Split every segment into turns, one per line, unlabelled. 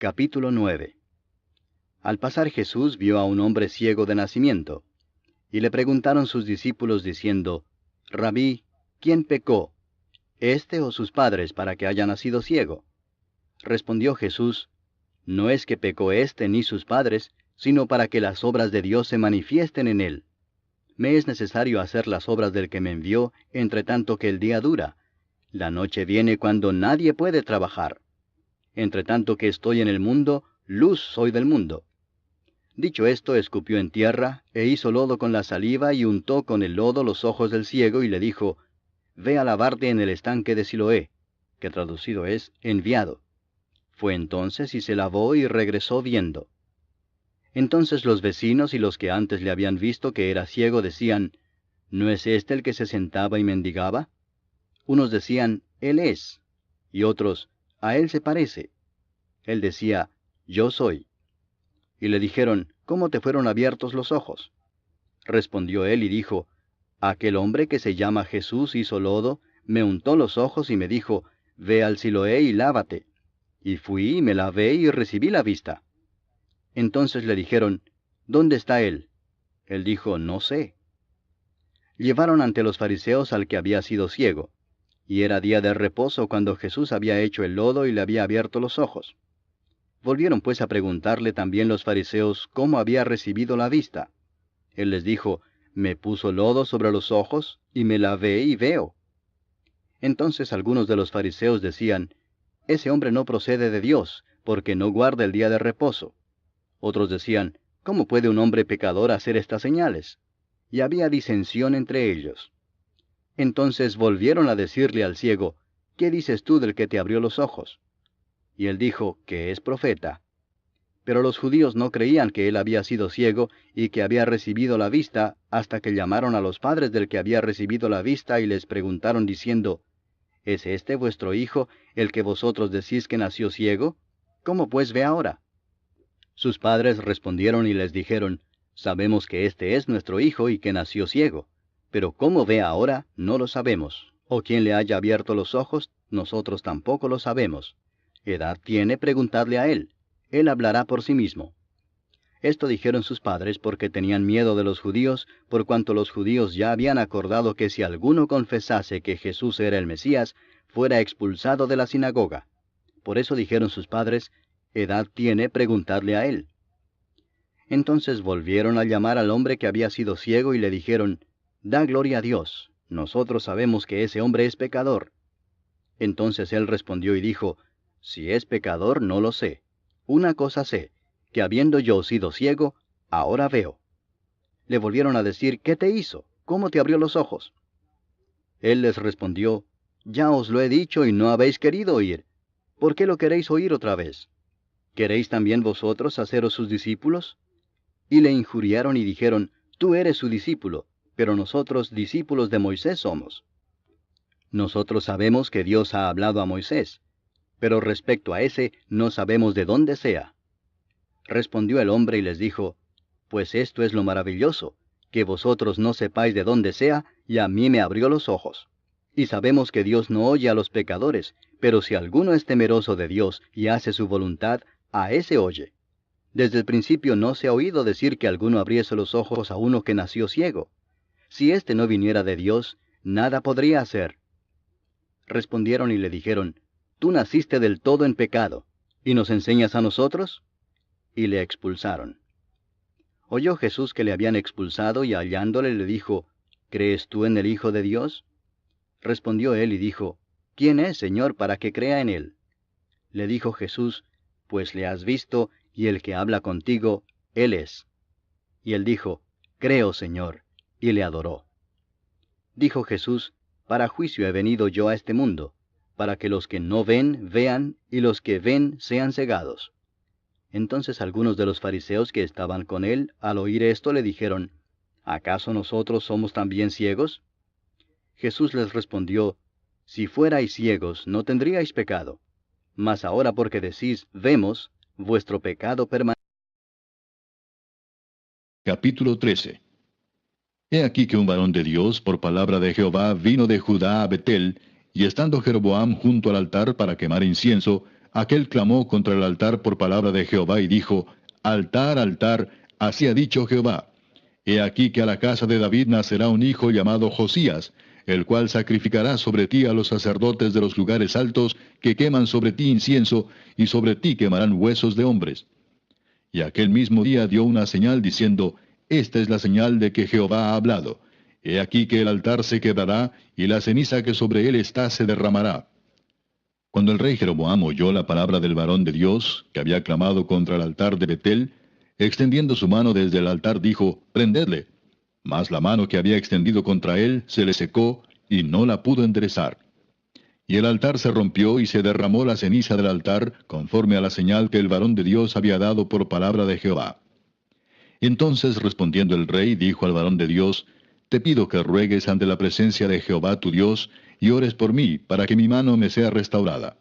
Capítulo 9. Al pasar Jesús vio a un hombre ciego de nacimiento, y le preguntaron sus discípulos diciendo, Rabí, ¿quién pecó, éste o sus padres, para que haya nacido ciego? Respondió Jesús, no es que pecó éste ni sus padres, sino para que las obras de Dios se manifiesten en él. Me es necesario hacer las obras del que me envió, entre tanto que el día dura. La noche viene cuando nadie puede trabajar. Entre tanto que estoy en el mundo, luz soy del mundo. Dicho esto, escupió en tierra, e hizo lodo con la saliva, y untó con el lodo los ojos del ciego, y le dijo, Ve a lavarte en el estanque de Siloé, que traducido es, enviado. Fue entonces y se lavó y regresó viendo. Entonces los vecinos y los que antes le habían visto que era ciego decían, ¿no es este el que se sentaba y mendigaba? Unos decían, Él es, y otros, a él se parece. Él decía, Yo soy. Y le dijeron, ¿cómo te fueron abiertos los ojos? Respondió él y dijo, Aquel hombre que se llama Jesús hizo lodo, me untó los ojos y me dijo, Ve al Siloé y lávate. Y fui y me lavé y recibí la vista. Entonces le dijeron, ¿dónde está él? Él dijo, no sé. Llevaron ante los fariseos al que había sido ciego, y era día de reposo cuando Jesús había hecho el lodo y le había abierto los ojos. Volvieron pues a preguntarle también los fariseos cómo había recibido la vista. Él les dijo, me puso lodo sobre los ojos, y me lavé y veo. Entonces algunos de los fariseos decían, ese hombre no procede de Dios, porque no guarda el día de reposo. Otros decían, ¿cómo puede un hombre pecador hacer estas señales? Y había disensión entre ellos. Entonces volvieron a decirle al ciego, ¿qué dices tú del que te abrió los ojos? Y él dijo, que es profeta. Pero los judíos no creían que él había sido ciego y que había recibido la vista, hasta que llamaron a los padres del que había recibido la vista y les preguntaron diciendo, ¿es este vuestro hijo, el que vosotros decís que nació ciego? ¿Cómo pues ve ahora? Sus padres respondieron y les dijeron, sabemos que este es nuestro hijo y que nació ciego, pero cómo ve ahora no lo sabemos, o quién le haya abierto los ojos, nosotros tampoco lo sabemos. ¿Edad tiene? Preguntadle a él. Él hablará por sí mismo. Esto dijeron sus padres porque tenían miedo de los judíos, por cuanto los judíos ya habían acordado que si alguno confesase que Jesús era el Mesías, fuera expulsado de la sinagoga. Por eso dijeron sus padres, ¿edad tiene? Preguntadle a él. Entonces volvieron a llamar al hombre que había sido ciego y le dijeron, da gloria a Dios, nosotros sabemos que ese hombre es pecador. Entonces él respondió y dijo, si es pecador no lo sé. Una cosa sé, que habiendo yo sido ciego, ahora veo. Le volvieron a decir, ¿qué te hizo? ¿Cómo te abrió los ojos? Él les respondió, ya os lo he dicho y no habéis querido oír. ¿Por qué lo queréis oír otra vez? ¿Queréis también vosotros haceros sus discípulos? Y le injuriaron y dijeron, tú eres su discípulo, pero nosotros discípulos de Moisés somos. Nosotros sabemos que Dios ha hablado a Moisés, pero respecto a ese no sabemos de dónde sea. Respondió el hombre y les dijo, pues esto es lo maravilloso, que vosotros no sepáis de dónde sea, y a mí me abrió los ojos. Y sabemos que Dios no oye a los pecadores, pero si alguno es temeroso de Dios y hace su voluntad, a ese oye. Desde el principio no se ha oído decir que alguno abriese los ojos a uno que nació ciego. Si éste no viniera de Dios, nada podría hacer. Respondieron y le dijeron, tú naciste del todo en pecado, ¿y nos enseñas a nosotros? Y le expulsaron. Oyó Jesús que le habían expulsado y hallándole le dijo, ¿crees tú en el Hijo de Dios? Respondió él y dijo, ¿quién es, Señor, para que crea en él? Le dijo Jesús, pues le has visto, y el que habla contigo, él es. Y él dijo, creo, Señor, y le adoró. Dijo Jesús, para juicio he venido yo a este mundo, para que los que no ven, vean, y los que ven sean cegados. Entonces algunos de los fariseos que estaban con él, al oír esto, le dijeron, ¿acaso nosotros somos también ciegos? Jesús les respondió, si fuerais ciegos, no tendríais pecado. Mas ahora porque decís, vemos, vuestro pecado permanece.
Capítulo 13. He aquí que un varón de Dios, por palabra de Jehová, vino de Judá a Betel, y estando Jeroboam junto al altar para quemar incienso, aquel clamó contra el altar por palabra de Jehová y dijo, Altar, altar, así ha dicho Jehová. He aquí que a la casa de David nacerá un hijo llamado Josías, el cual sacrificará sobre ti a los sacerdotes de los lugares altos, que queman sobre ti incienso, y sobre ti quemarán huesos de hombres. Y aquel mismo día dio una señal diciendo, Esta es la señal de que Jehová ha hablado. He aquí que el altar se quebrará, y la ceniza que sobre él está se derramará. Cuando el rey Jeroboam oyó la palabra del varón de Dios, que había clamado contra el altar de Betel, extendiendo su mano desde el altar dijo, Prendedle. Mas la mano que había extendido contra él se le secó, y no la pudo enderezar. Y el altar se rompió y se derramó la ceniza del altar, conforme a la señal que el varón de Dios había dado por palabra de Jehová. Entonces respondiendo el rey, dijo al varón de Dios, Te pido que ruegues ante la presencia de Jehová tu Dios, y ores por mí, para que mi mano me sea restaurada.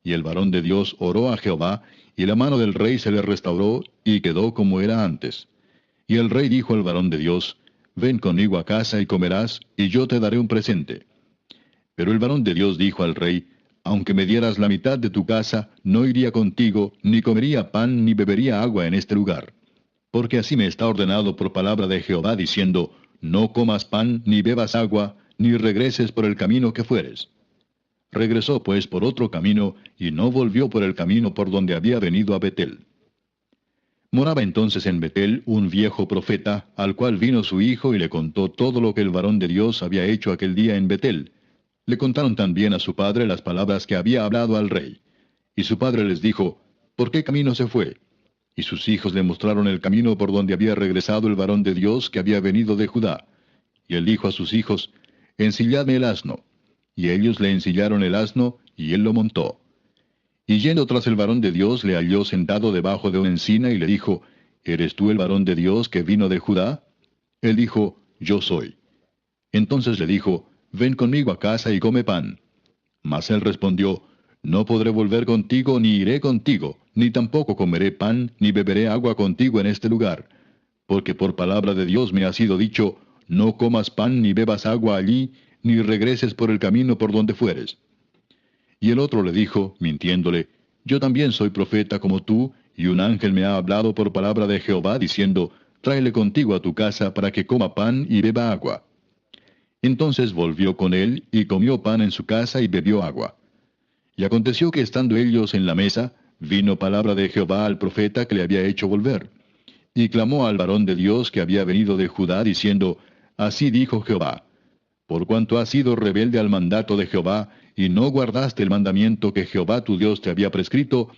Y el varón de Dios oró a Jehová, y la mano del rey se le restauró, y quedó como era antes. Y el rey dijo al varón de Dios, Ven conmigo a casa y comerás, y yo te daré un presente. Pero el varón de Dios dijo al rey, Aunque me dieras la mitad de tu casa, no iría contigo, ni comería pan, ni bebería agua en este lugar. Porque así me está ordenado por palabra de Jehová, diciendo, No comas pan, ni bebas agua, ni regreses por el camino que fueres. Regresó pues por otro camino, y no volvió por el camino por donde había venido a Betel. Moraba entonces en Betel un viejo profeta, al cual vino su hijo y le contó todo lo que el varón de Dios había hecho aquel día en Betel. Le contaron también a su padre las palabras que había hablado al rey. Y su padre les dijo, ¿Por qué camino se fue? Y sus hijos le mostraron el camino por donde había regresado el varón de Dios que había venido de Judá. Y él dijo a sus hijos, Ensilladme el asno. Y ellos le ensillaron el asno, y él lo montó. Y yendo tras el varón de Dios, le halló sentado debajo de una encina, y le dijo, ¿Eres tú el varón de Dios que vino de Judá? Él dijo, Yo soy. Entonces le dijo, Ven conmigo a casa y come pan. Mas él respondió, No podré volver contigo, ni iré contigo, ni tampoco comeré pan, ni beberé agua contigo en este lugar. Porque por palabra de Dios me ha sido dicho, No comas pan ni bebas agua allí, ni regreses por el camino por donde fueres. Y el otro le dijo, mintiéndole, Yo también soy profeta como tú, y un ángel me ha hablado por palabra de Jehová, diciendo, Tráele contigo a tu casa para que coma pan y beba agua. Entonces volvió con él, y comió pan en su casa y bebió agua. Y aconteció que estando ellos en la mesa, vino palabra de Jehová al profeta que le había hecho volver. Y clamó al varón de Dios que había venido de Judá, diciendo, Así dijo Jehová, por cuanto has sido rebelde al mandato de Jehová, y no guardaste el mandamiento que Jehová tu Dios te había prescrito,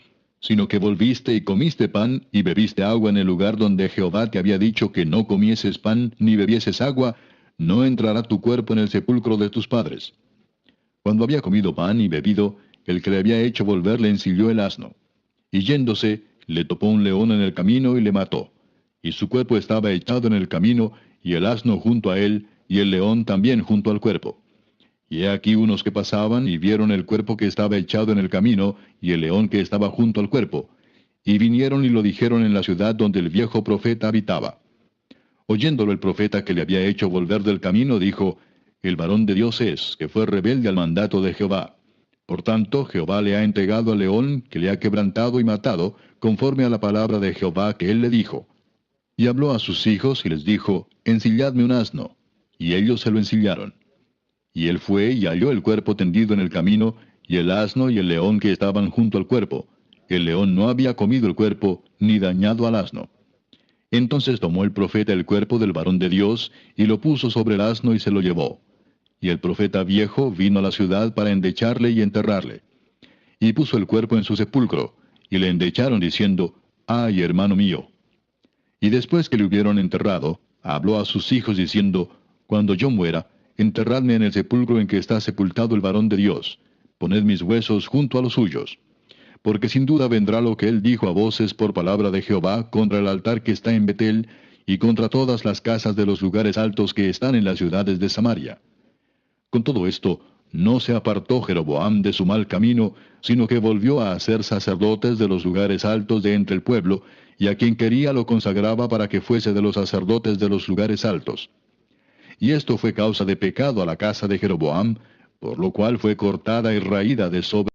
sino que volviste y comiste pan y bebiste agua en el lugar donde Jehová te había dicho que no comieses pan ni bebieses agua, no entrará tu cuerpo en el sepulcro de tus padres. Cuando había comido pan y bebido, el que le había hecho volver le ensilló el asno. Y yéndose, le topó un león en el camino y le mató. Y su cuerpo estaba echado en el camino, y el asno junto a él, y el león también junto al cuerpo. Y he aquí unos que pasaban y vieron el cuerpo que estaba echado en el camino, y el león que estaba junto al cuerpo. Y vinieron y lo dijeron en la ciudad donde el viejo profeta habitaba. Oyéndolo el profeta que le había hecho volver del camino, dijo, El varón de Dios es, que fue rebelde al mandato de Jehová. Por tanto, Jehová le ha entregado al león, que le ha quebrantado y matado, conforme a la palabra de Jehová que él le dijo. Y habló a sus hijos y les dijo, Ensilladme un asno. Y ellos se lo ensillaron. Y él fue y halló el cuerpo tendido en el camino, y el asno y el león que estaban junto al cuerpo. El león no había comido el cuerpo, ni dañado al asno. Entonces tomó el profeta el cuerpo del varón de Dios, y lo puso sobre el asno y se lo llevó. Y el profeta viejo vino a la ciudad para endecharle y enterrarle. Y puso el cuerpo en su sepulcro, y le endecharon diciendo, Ay, hermano mío. Y después que le hubieron enterrado, habló a sus hijos diciendo, Cuando yo muera, enterradme en el sepulcro en que está sepultado el varón de Dios. Poned mis huesos junto a los suyos. Porque sin duda vendrá lo que él dijo a voces por palabra de Jehová contra el altar que está en Betel, y contra todas las casas de los lugares altos que están en las ciudades de Samaria. Con todo esto, no se apartó Jeroboam de su mal camino, sino que volvió a hacer sacerdotes de los lugares altos de entre el pueblo, y a quien quería lo consagraba para que fuese de los sacerdotes de los lugares altos. Y esto fue causa de pecado a la casa de Jeroboam, por lo cual fue cortada y raída de sobre